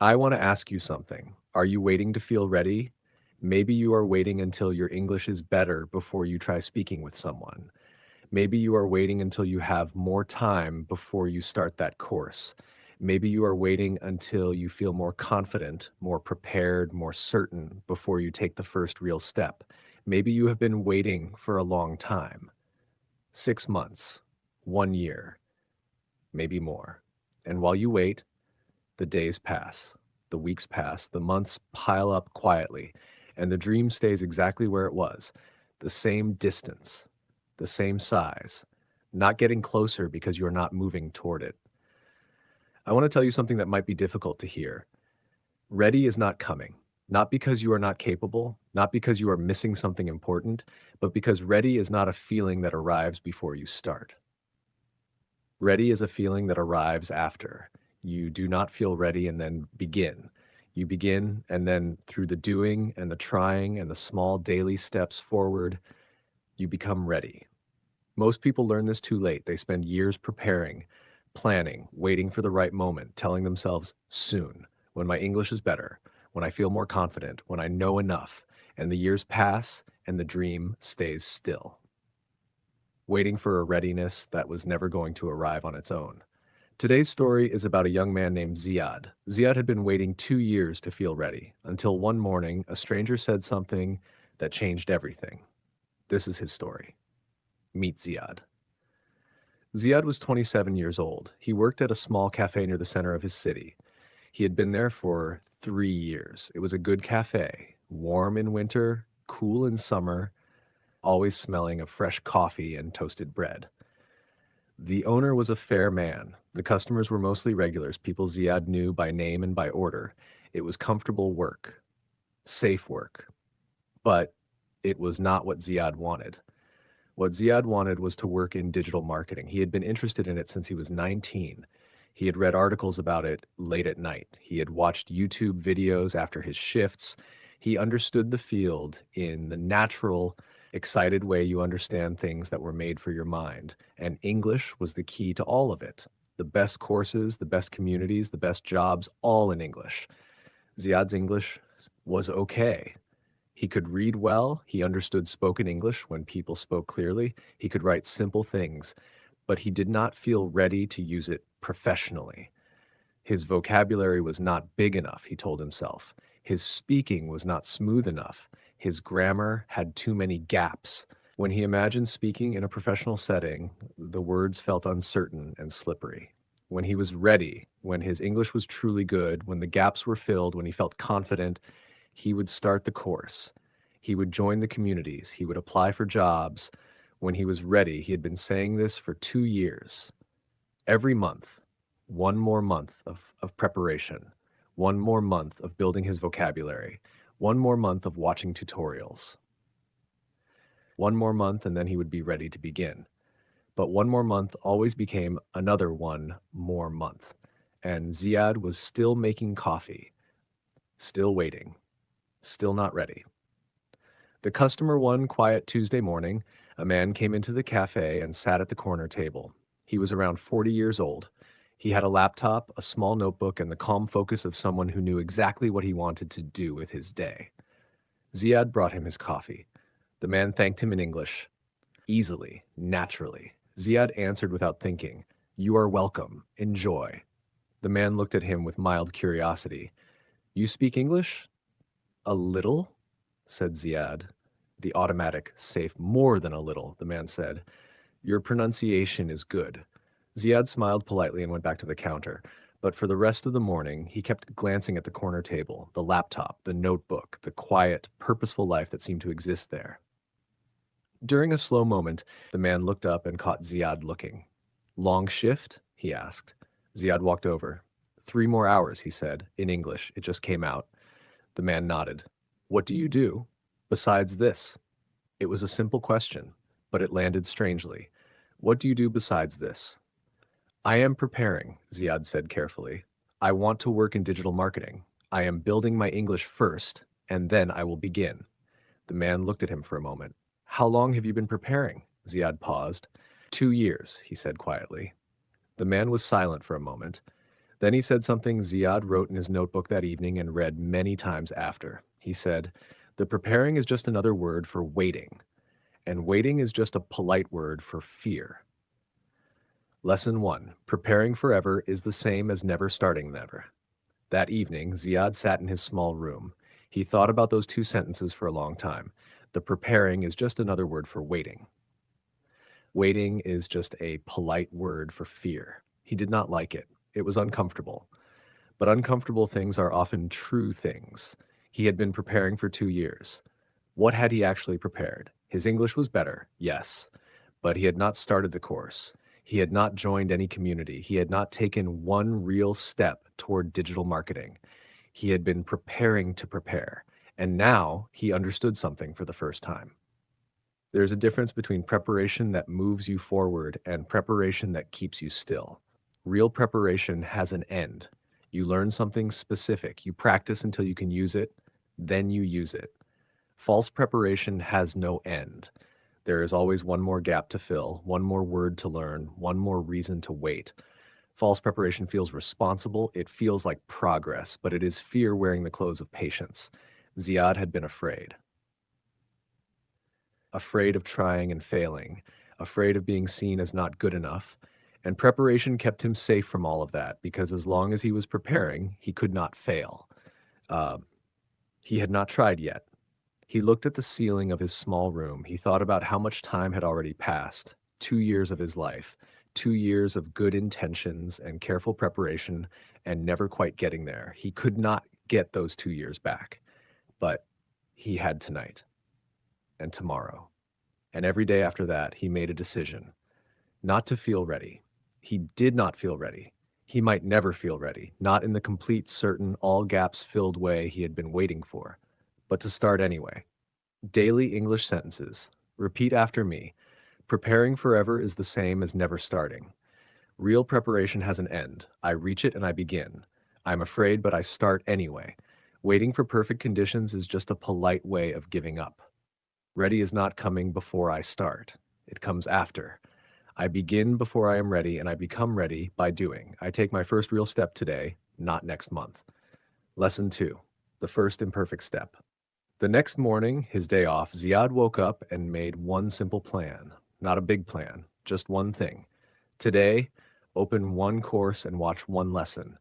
I want to ask you something. Are you waiting to feel ready? Maybe you are waiting until your English is better before you try speaking with someone. Maybe you are waiting until you have more time before you start that course. Maybe you are waiting until you feel more confident, more prepared, more certain before you take the first real step. Maybe you have been waiting for a long time, 6 months, 1 year, maybe more. And while you wait, the days pass, the weeks pass, the months pile up quietly, and the dream stays exactly where it was, the same distance, the same size, not getting closer because you're not moving toward it. I want to tell you something that might be difficult to hear. Ready is not coming, not because you are not capable, not because you are missing something important, but because ready is not a feeling that arrives before you start. Ready is a feeling that arrives after. You do not feel ready and then begin. You begin, and then through the doing and the trying and the small daily steps forward, you become ready. Most people learn this too late. They spend years preparing, planning, waiting for the right moment, telling themselves, soon, when my English is better, when I feel more confident, when I know enough. And the years pass, and the dream stays still, waiting for a readiness that was never going to arrive on its own. Today's story is about a young man named Ziad. Ziad had been waiting 2 years to feel ready, until one morning a stranger said something that changed everything. This is his story. Meet Ziad. Ziad was 27 years old. He worked at a small cafe near the center of his city. He had been there for 3 years. It was a good cafe, warm in winter, cool in summer, always smelling of fresh coffee and toasted bread. The owner was a fair man. The customers were mostly regulars, people Ziad knew by name and by order. It was comfortable work, safe work. But it was not what Ziad wanted. What Ziad wanted was to work in digital marketing. He had been interested in it since he was 19. He had read articles about it late at night. He had watched YouTube videos after his shifts. He understood the field in the natural, excited way you understand things that were made for your mind. And English was the key to all of it. The best courses, the best communities, the best jobs, all in English. Ziad's English was okay. He could read well. He understood spoken English when people spoke clearly. He could write simple things, but he did not feel ready to use it professionally. His vocabulary was not big enough, he told himself. His speaking was not smooth enough. His grammar had too many gaps. When he imagined speaking in a professional setting, the words felt uncertain and slippery. When he was ready, when his English was truly good, when the gaps were filled, when he felt confident, he would start the course. He would join the communities. He would apply for jobs. When he was ready, he had been saying this for 2 years. Every month, one more month of preparation, one more month of building his vocabulary, one more month of watching tutorials. One more month, and then he would be ready to begin. But one more month always became another one more month. And Ziad was still making coffee, still waiting, still not ready. The customer one quiet Tuesday morning, a man came into the cafe and sat at the corner table. He was around 40 years old. He had a laptop, a small notebook, and the calm focus of someone who knew exactly what he wanted to do with his day. Ziad brought him his coffee. The man thanked him in English, easily, naturally. Ziad answered without thinking, "You are welcome. Enjoy." The man looked at him with mild curiosity. "You speak English?" "A little," said Ziad. The automatic, safe, "More than a little," the man said. "Your pronunciation is good." Ziad smiled politely and went back to the counter. But for the rest of the morning, he kept glancing at the corner table, the laptop, the notebook, the quiet, purposeful life that seemed to exist there. During a slow moment, the man looked up and caught Ziad looking. "Long shift?" he asked. Ziad walked over. "3 more hours," he said, in English. It just came out. The man nodded. "What do you do besides this?" It was a simple question, but it landed strangely. "What do you do besides this?" "I am preparing," Ziad said carefully. "I want to work in digital marketing. I am building my English first, and then I will begin." The man looked at him for a moment. "How long have you been preparing?" Ziad paused. 2 years, he said quietly. The man was silent for a moment. Then he said something Ziad wrote in his notebook that evening and read many times after. He said, "The preparing is just another word for waiting, and waiting is just a polite word for fear." Lesson 1. Preparing forever is the same as never starting never. That evening, Ziad sat in his small room. He thought about those two sentences for a long time. The preparing is just another word for waiting. Waiting is just a polite word for fear. He did not like it. It was uncomfortable. But uncomfortable things are often true things. He had been preparing for 2 years. What had he actually prepared? His English was better, yes, but he had not started the course. He had not joined any community. He had not taken one real step toward digital marketing. He had been preparing to prepare, and now he understood something for the first time. There's a difference between preparation that moves you forward and preparation that keeps you still. Real preparation has an end. You learn something specific, you practice until you can use it, then you use it. False preparation has no end. There is always one more gap to fill, one more word to learn, one more reason to wait. False preparation feels responsible, it feels like progress, but it is fear wearing the clothes of patience. Ziad had been afraid. Afraid of trying and failing, afraid of being seen as not good enough. And preparation kept him safe from all of that because as long as he was preparing, he could not fail. Uh, he had not tried yet. He looked at the ceiling of his small room. He thought about how much time had already passed 2 years of his life, 2 years of good intentions and careful preparation, and never quite getting there. He could not get those 2 years back, but he had tonight and tomorrow. And every day after that, he made a decision not to feel ready. He did not feel ready. He might never feel ready, not in the complete, certain, all gaps filled way he had been waiting for, but to start anyway. Daily English sentences. Repeat after me. Preparing forever is the same as never starting. Real preparation has an end. I reach it and I begin. I'm afraid, but I start anyway. Waiting for perfect conditions is just a polite way of giving up. Ready is not coming before I start. It comes after. I begin before I am ready, and I become ready by doing. I take my first real step today, not next month. Lesson 2. The first imperfect step. The next morning, his day off, Ziad woke up and made one simple plan. Not a big plan, just one thing. Today, open one course and watch one lesson.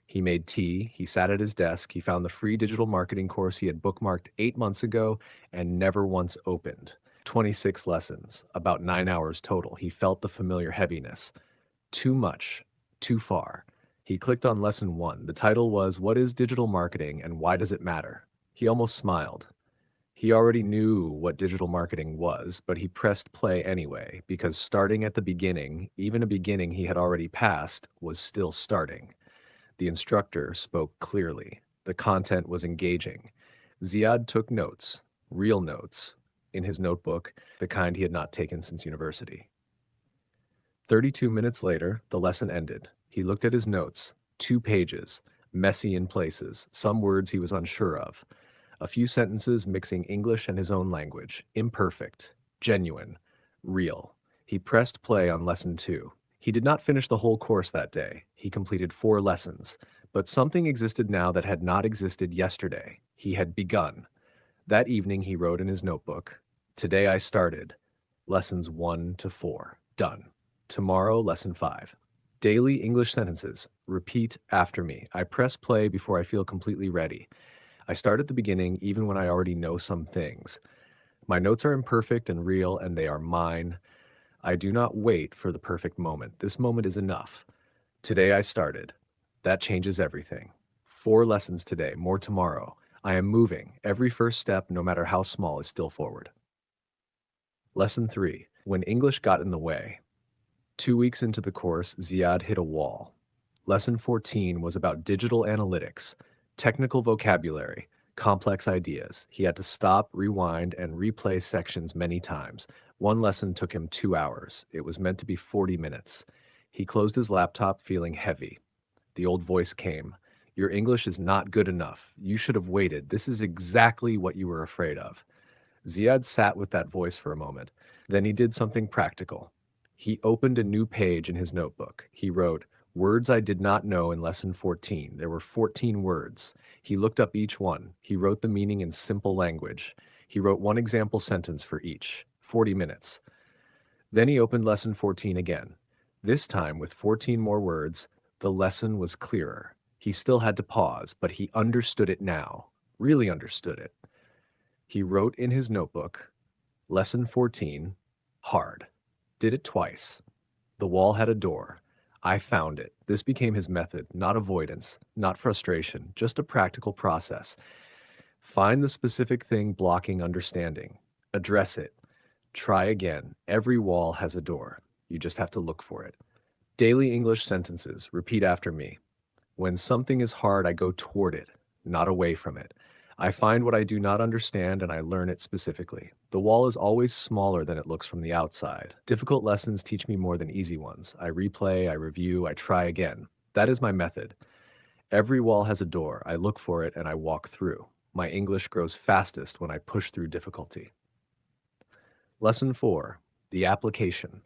He made tea, he sat at his desk, he found the free digital marketing course he had bookmarked 8 months ago and never once opened. 26 lessons, about 9 hours total. He felt the familiar heaviness. Too much, too far. He clicked on lesson 1. The title was, "What is Digital Marketing and Why Does It Matter?" He almost smiled. He already knew what digital marketing was, but he pressed play anyway, because starting at the beginning, even a beginning he had already passed, was still starting. The instructor spoke clearly. The content was engaging. Ziad took notes, real notes, in his notebook, the kind he had not taken since university. 32 minutes later, the lesson ended. He looked at his notes, 2 pages, messy in places, some words he was unsure of. A few sentences mixing English and his own language, imperfect, genuine, real. He pressed play on lesson 2. He did not finish the whole course that day. He completed 4 lessons. But something existed now that had not existed yesterday. He had begun. That evening he wrote in his notebook, "Today I started. Lessons 1 to 4. Done. Tomorrow, lesson 5. Daily English sentences. Repeat after me. I press play before I feel completely ready. I start at the beginning even when I already know some things. My notes are imperfect and real, and they are mine. I do not wait for the perfect moment. This moment is enough. Today I started. That changes everything. 4 lessons today, more tomorrow. I am moving. Every first step, no matter how small, is still forward." Lesson 3. When English got in the way. 2 weeks into the course, Ziad hit a wall. Lesson 14 was about digital analytics, technical vocabulary, complex ideas. He had to stop, rewind, and replay sections many times. One lesson took him 2 hours. It was meant to be 40 minutes. He closed his laptop feeling heavy. The old voice came. "Your English is not good enough. You should have waited. This is exactly what you were afraid of." Ziad sat with that voice for a moment. Then he did something practical. He opened a new page in his notebook. He wrote, Words I did not know in lesson 14. There were 14 words. He looked up each one. He wrote the meaning in simple language. He wrote one example sentence for each. 40 minutes. Then he opened lesson 14 again. This time, with 14 more words, the lesson was clearer. He still had to pause, but he understood it now. Really understood it. He wrote in his notebook, Lesson 14, hard. Did it twice. The wall had a door. I found it. This became his method, not avoidance, not frustration, just a practical process. Find the specific thing blocking understanding. Address it. Try again. Every wall has a door. You just have to look for it. Daily English sentences. Repeat after me. When something is hard, I go toward it, not away from it. I find what I do not understand and I learn it specifically. The wall is always smaller than it looks from the outside. Difficult lessons teach me more than easy ones. I replay, I review, I try again. That is my method. Every wall has a door. I look for it and I walk through. My English grows fastest when I push through difficulty. Lesson 4. The application.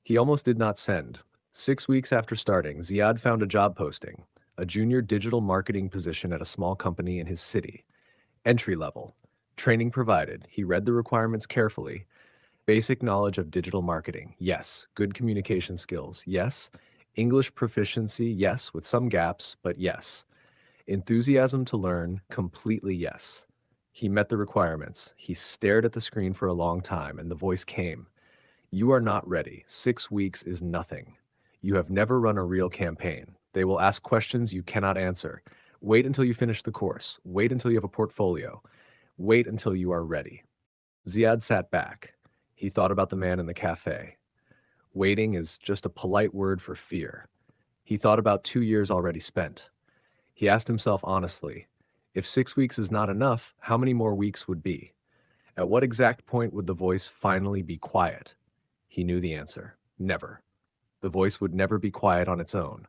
He almost did not send. 6 weeks after starting, Ziad found a job posting, a junior digital marketing position at a small company in his city. Entry level. Training provided. He read the requirements carefully. Basic knowledge of digital marketing. Yes. Good communication skills. Yes. English proficiency. Yes, with some gaps, but yes. Enthusiasm to learn. Completely yes. He met the requirements. He stared at the screen for a long time, and the voice came. You are not ready. 6 weeks is nothing. You have never run a real campaign. They will ask questions you cannot answer. Wait until you finish the course. Wait until you have a portfolio. Wait until you are ready. Ziad sat back. He thought about the man in the cafe. Waiting is just a polite word for fear. He thought about 2 years already spent. He asked himself honestly, if 6 weeks is not enough, how many more weeks would be? At what exact point would the voice finally be quiet? He knew the answer. Never. The voice would never be quiet on its own.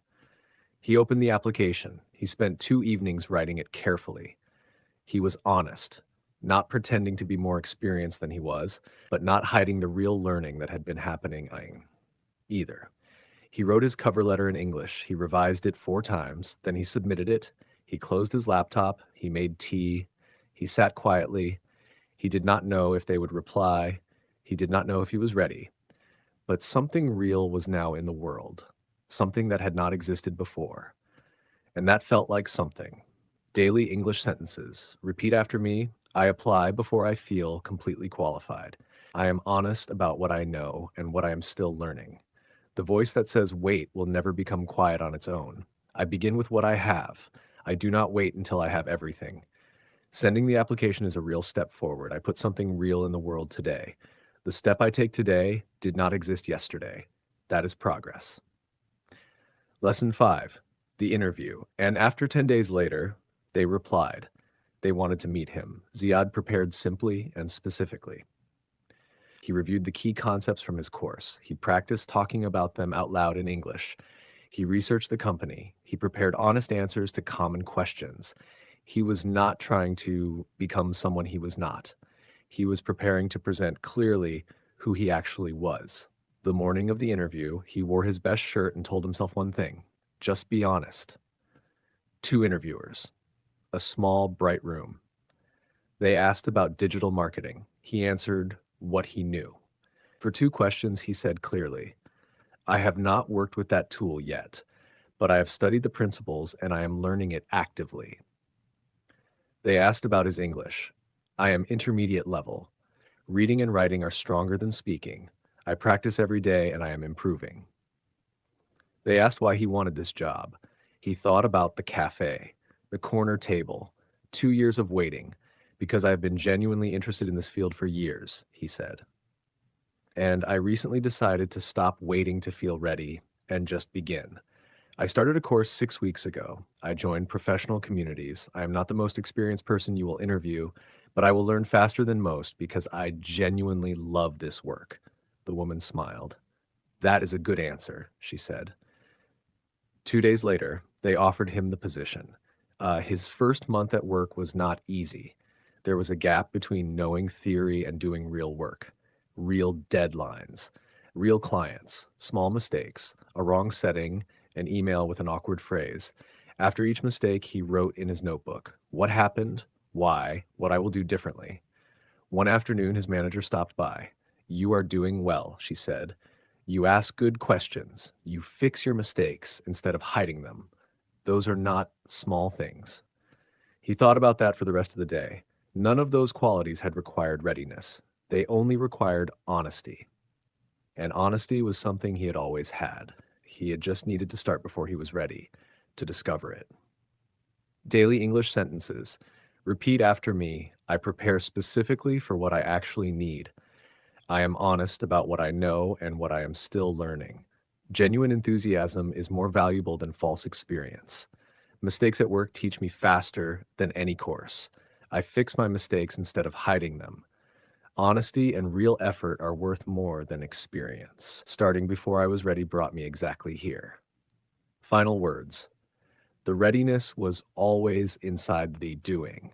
He opened the application. He spent 2 evenings writing it carefully. He was honest, not pretending to be more experienced than he was, but not hiding the real learning that had been happening either. He wrote his cover letter in English. He revised it 4 times. Then he submitted it. He closed his laptop. He made tea. He sat quietly. He did not know if they would reply. He did not know if he was ready. But something real was now in the world, something that had not existed before. And that felt like something. Daily English sentences. Repeat after me. I apply before I feel completely qualified. I am honest about what I know and what I am still learning. The voice that says wait will never become quiet on its own. I begin with what I have. I do not wait until I have everything. Sending the application is a real step forward. I put something real in the world today. The step I take today did not exist yesterday. That is progress. Lesson 5. The interview. And after 10 days later, they replied. They wanted to meet him. Ziad prepared simply and specifically. He reviewed the key concepts from his course. He practiced talking about them out loud in English. He researched the company. He prepared honest answers to common questions. He was not trying to become someone he was not. He was preparing to present clearly who he actually was. The morning of the interview, he wore his best shirt and told himself one thing: just be honest. 2 interviewers. A small, bright room. They asked about digital marketing. He answered what he knew. For 2 questions, he said clearly, I have not worked with that tool yet, but I have studied the principles and I am learning it actively. They asked about his English. I am intermediate level. Reading and writing are stronger than speaking. I practice every day and I am improving. They asked why he wanted this job. He thought about the cafe, the corner table, 2 years of waiting, because I have been genuinely interested in this field for years, he said. And I recently decided to stop waiting to feel ready and just begin. I started a course 6 weeks ago. I joined professional communities. I am not the most experienced person you will interview, but I will learn faster than most because I genuinely love this work. The woman smiled. That is a good answer, she said. 2 days later, they offered him the position. His first month at work was not easy. There was a gap between knowing theory and doing real work, real deadlines, real clients, small mistakes, a wrong setting, an email with an awkward phrase. After each mistake, he wrote in his notebook, what happened, why, what I will do differently. One afternoon, his manager stopped by. You are doing well, she said. You ask good questions. You fix your mistakes instead of hiding them. Those are not small things. He thought about that for the rest of the day. None of those qualities had required readiness. They only required honesty. And honesty was something he had always had. He had just needed to start before he was ready to discover it. Daily English sentences. Repeat after me. I prepare specifically for what I actually need. I am honest about what I know and what I am still learning. Genuine enthusiasm is more valuable than false experience. Mistakes at work teach me faster than any course. I fix my mistakes instead of hiding them. Honesty and real effort are worth more than experience. Starting before I was ready brought me exactly here. Final words. The readiness was always inside the doing.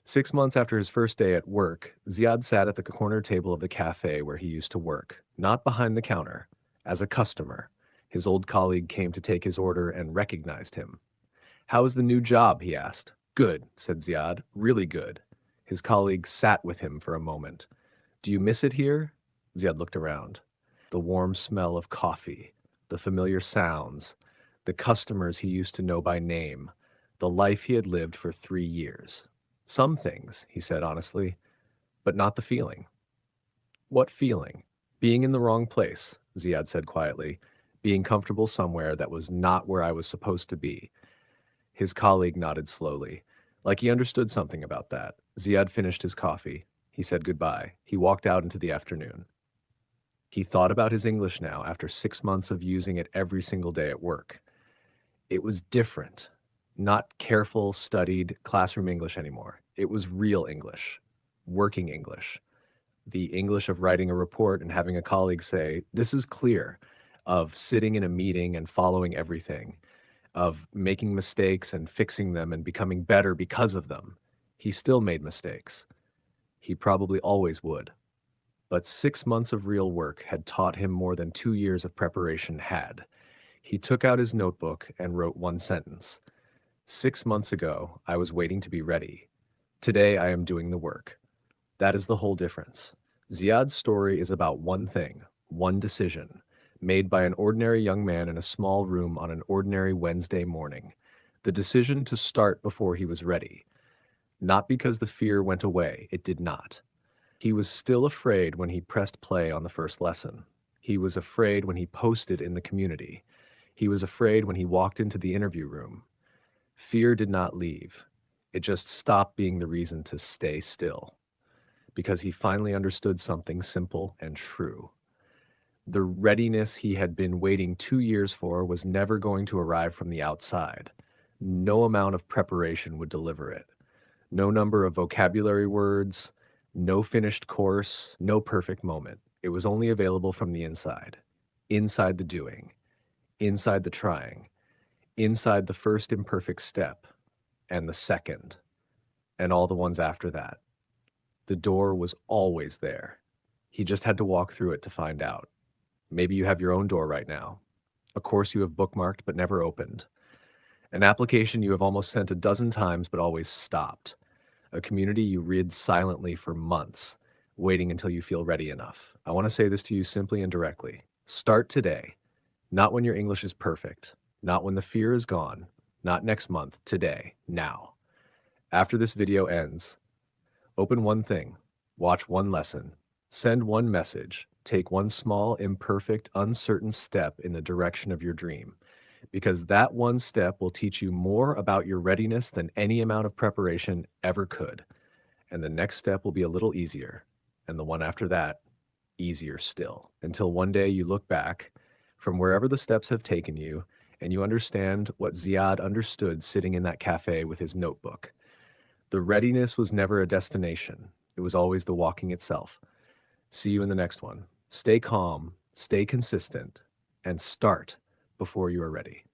6 months after his first day at work, Ziad sat at the corner table of the cafe where he used to work, not behind the counter, as a customer. His old colleague came to take his order and recognized him. How is the new job? He asked. Good, said Ziad. Really good. His colleague sat with him for a moment. Do you miss it here? Ziad looked around. The warm smell of coffee, the familiar sounds, the customers he used to know by name, the life he had lived for 3 years. Some things, he said honestly, but not the feeling. What feeling? Being in the wrong place, Ziad said quietly. Being comfortable somewhere that was not where I was supposed to be. His colleague nodded slowly, like he understood something about that. Ziad finished his coffee. He said goodbye. He walked out into the afternoon. He thought about his English now after 6 months of using it every single day at work. It was different. Not careful, studied classroom English anymore. It was real English, working English. The English of writing a report and having a colleague say, this is clear, of sitting in a meeting and following everything, of making mistakes and fixing them and becoming better because of them. He still made mistakes. He probably always would. But 6 months of real work had taught him more than 2 years of preparation had. He took out his notebook and wrote one sentence. 6 months ago, I was waiting to be ready. Today, I am doing the work. That is the whole difference. Ziad's story is about one thing, one decision, made by an ordinary young man in a small room on an ordinary Wednesday morning. The decision to start before he was ready. Not because the fear went away, it did not. He was still afraid when he pressed play on the first lesson. He was afraid when he posted in the community. He was afraid when he walked into the interview room. Fear did not leave. It just stopped being the reason to stay still. Because he finally understood something simple and true. The readiness he had been waiting 2 years for was never going to arrive from the outside. No amount of preparation would deliver it. No number of vocabulary words, no finished course, no perfect moment. It was only available from the inside. Inside the doing. Inside the trying. Inside the first imperfect step. And the second. And all the ones after that. The door was always there. He just had to walk through it to find out. Maybe you have your own door right now. A course you have bookmarked but never opened. An application you have almost sent a dozen times but always stopped. A community you read silently for months, waiting until you feel ready enough. I want to say this to you simply and directly. Start today. Not when your English is perfect. Not when the fear is gone. Not next month. Today. Now. After this video ends, open one thing. Watch one lesson. Send one message. Take one small, imperfect, uncertain step in the direction of your dream. Because that one step will teach you more about your readiness than any amount of preparation ever could. And the next step will be a little easier. And the one after that, easier still. Until one day you look back from wherever the steps have taken you and you understand what Ziad understood sitting in that cafe with his notebook. The readiness was never a destination. It was always the walking itself. See you in the next one. Stay calm, stay consistent, and start before you are ready.